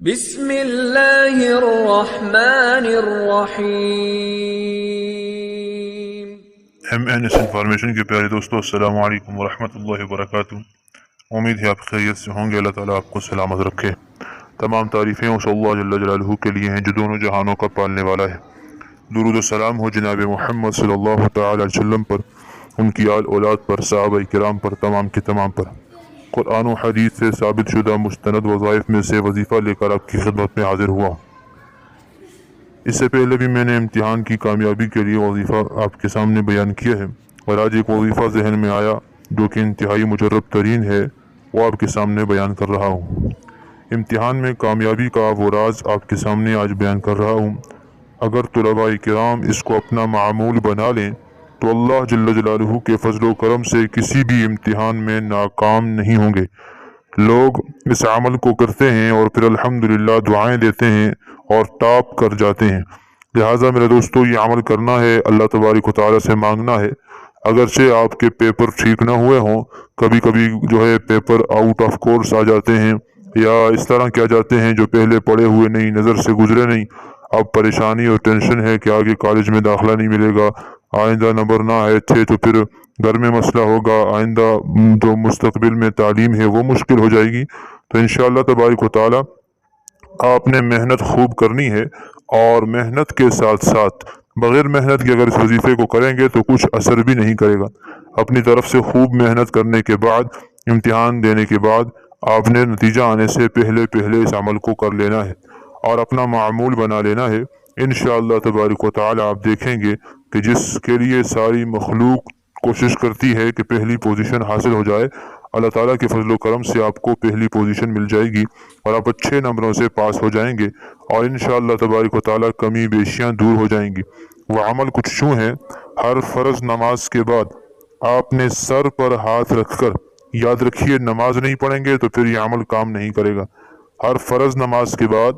بسم اللہ الرحمن الرحیم۔ MS انفارمیشن کے پیارے دوستو، السلام علیکم ورحمۃ اللہ وبرکاتہ۔ امید ہے آپ خیریت سے ہوں گے۔ اللہ تعالیٰ آپ کو سلامت رکھے۔ تمام تعریفیں اس اللہ جل جلالہ کے لیے ہیں جو دونوں جہانوں کا پالنے والا ہے۔ درود و سلام ہو جناب محمد صلی اللہ تعالی علیہ وسلم پر، ان کی آل اولاد پر، صحابہ کرام پر، تمام کے تمام پر۔ قرآن و حدیث سے ثابت شدہ مستند وظائف میں سے وظیفہ لے کر آپ کی خدمت میں حاضر ہوا۔ اس سے پہلے بھی میں نے امتحان کی کامیابی کے لیے وظیفہ آپ کے سامنے بیان کیا ہے، اور آج ایک وظیفہ ذہن میں آیا جو کہ انتہائی مجرب ترین ہے، وہ آپ کے سامنے بیان کر رہا ہوں۔ امتحان میں کامیابی کا وہ راز آپ کے سامنے آج بیان کر رہا ہوں۔ اگر طلباء کرام اس کو اپنا معمول بنا لیں تو اللہ جل جلالہ کے فضل و کرم سے کسی بھی امتحان میں ناکام نہیں ہوں گے۔ لوگ اس عمل کو کرتے ہیں اور پھر الحمدللہ دعائیں دیتے ہیں اور ٹاپ کر جاتے ہیں۔ لہٰذا میرے دوستو، یہ عمل کرنا ہے، اللہ تبارک و تعالیٰ سے مانگنا ہے۔ اگرچہ آپ کے پیپر ٹھیک نہ ہوئے ہوں، کبھی کبھی پیپر آؤٹ آف کورس آ جاتے ہیں، یا اس طرح کیا جاتے ہیں جو پہلے پڑھے ہوئے نہیں، نظر سے گزرے نہیں۔ اب پریشانی اور ٹینشن ہے کہ آگے کالج میں داخلہ نہیں ملے گا، آئندہ نمبر نہ آئے تھے تو پھر گھر میں مسئلہ ہوگا، آئندہ جو مستقبل میں تعلیم ہے وہ مشکل ہو جائے گی۔ تو انشاءاللہ تبارک و تعالیٰ آپ نے محنت خوب کرنی ہے، اور محنت کے ساتھ ساتھ بغیر محنت کے اگر اس وظیفے کو کریں گے تو کچھ اثر بھی نہیں کرے گا۔ اپنی طرف سے خوب محنت کرنے کے بعد، امتحان دینے کے بعد، آپ نے نتیجہ آنے سے پہلے اس عمل کو کر لینا ہے اور اپنا معمول بنا لینا ہے۔ انشاءاللہ تبارک و تعالی آپ دیکھیں گے کہ جس کے لیے ساری مخلوق کوشش کرتی ہے کہ پہلی پوزیشن حاصل ہو جائے، اللہ تعالیٰ کے فضل و کرم سے آپ کو پہلی پوزیشن مل جائے گی اور آپ اچھے نمبروں سے پاس ہو جائیں گے، اور انشاءاللہ تبارک و تعالیٰ کمی بیشیاں دور ہو جائیں گی۔ وہ عمل کچھ یوں ہے، ہر فرض نماز کے بعد آپ نے سر پر ہاتھ رکھ کر، یاد رکھیے نماز نہیں پڑھیں گے تو پھر یہ عمل کام نہیں کرے گا، ہر فرض نماز کے بعد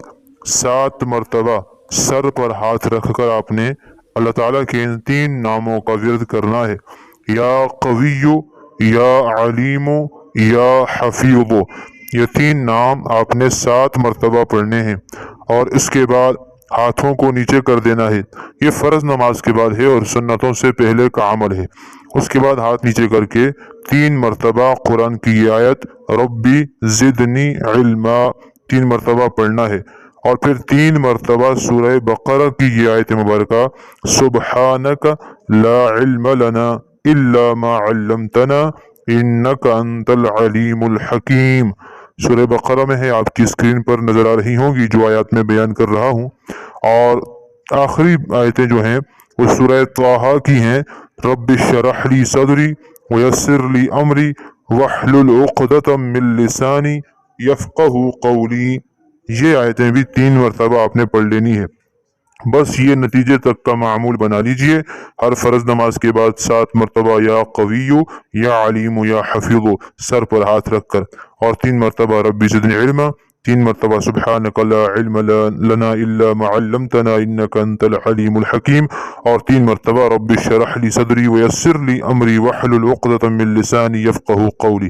7 مرتبہ سر پر ہاتھ رکھ کر آپ نے اللہ تعالیٰ کے ان 3 ناموں کا ورد کرنا ہے، یا قوی، یا علیم، یا حفیظ۔ یہ 3 نام آپ نے 7 مرتبہ پڑھنے ہیں، اور اس کے بعد ہاتھوں کو نیچے کر دینا ہے۔ یہ فرض نماز کے بعد ہے اور سنتوں سے پہلے کا عمل ہے۔ اس کے بعد ہاتھ نیچے کر کے 3 مرتبہ قرآن کی یہ آیت ربی زدنی علما 3 مرتبہ پڑھنا ہے، اور پھر 3 مرتبہ سورہ بقرہ کی یہ آیت مبارکہ سبحانک لا علم لنا الا ما علمتنا انک انت العلیم الحکیم۔ سورہ بقرہ میں ہے، آپ کی اسکرین پر نظر آ رہی ہوں گی جو آیات میں بیان کر رہا ہوں، اور آخری آیتیں جو ہیں وہ سورہ طٰہٰ کی ہیں، رب اشرح لی صدری ویسر لی امری واحلل عقدۃ من لسانی یفقہوا قولی۔ یہ آیتیں بھی 3 مرتبہ آپ نے پڑھ لینی ہے۔ بس یہ نتیجے تک کا معمول بنا لیجئے، ہر فرض نماز کے بعد 7 مرتبہ یا قوی، یا علیم، یا حفیظ سر پر ہاتھ رکھ کر، اور 3 مرتبہ ربی زدنی علما، 3 مرتبہ سبحانک لا علم لنا الا ما علمتنا انک انت العلیم الحکیم، اور 3 مرتبہ رب اشرح لی صدری ویسر لی امری واحلل عقدۃ من لسانی یفقہوا قولی۔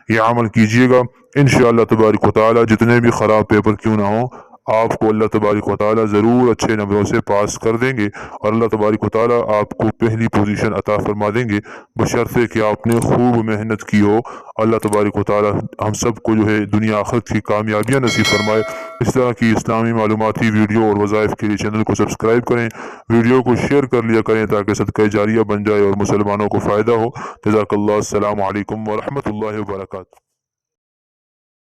یہ عمل کیجئے گا، انشاءاللہ تبارک و تعالی جتنے بھی خراب پیپر کیوں نہ ہوں، آپ کو اللہ تبارک و تعالی ضرور اچھے نمبروں سے پاس کر دیں گے، اور اللہ تبارک و تعالی آپ کو پہلی پوزیشن عطا فرما دیں گے، بشرطے کہ آپ نے خوب محنت کی ہو۔ اللہ تبارک و تعالی ہم سب کو دنیا آخرت کی کامیابیاں نصیب فرمائے۔ اس طرح کی اسلامی معلوماتی ویڈیو اور وظائف کے لیے چینل کو سبسکرائب کریں، ویڈیو کو شیئر کر لیا کریں تاکہ صدقہ جاریہ بن جائے اور مسلمانوں کو فائدہ ہو۔ جزاک اللہ۔ السلام علیکم ورحمۃ اللہ وبرکاتہ۔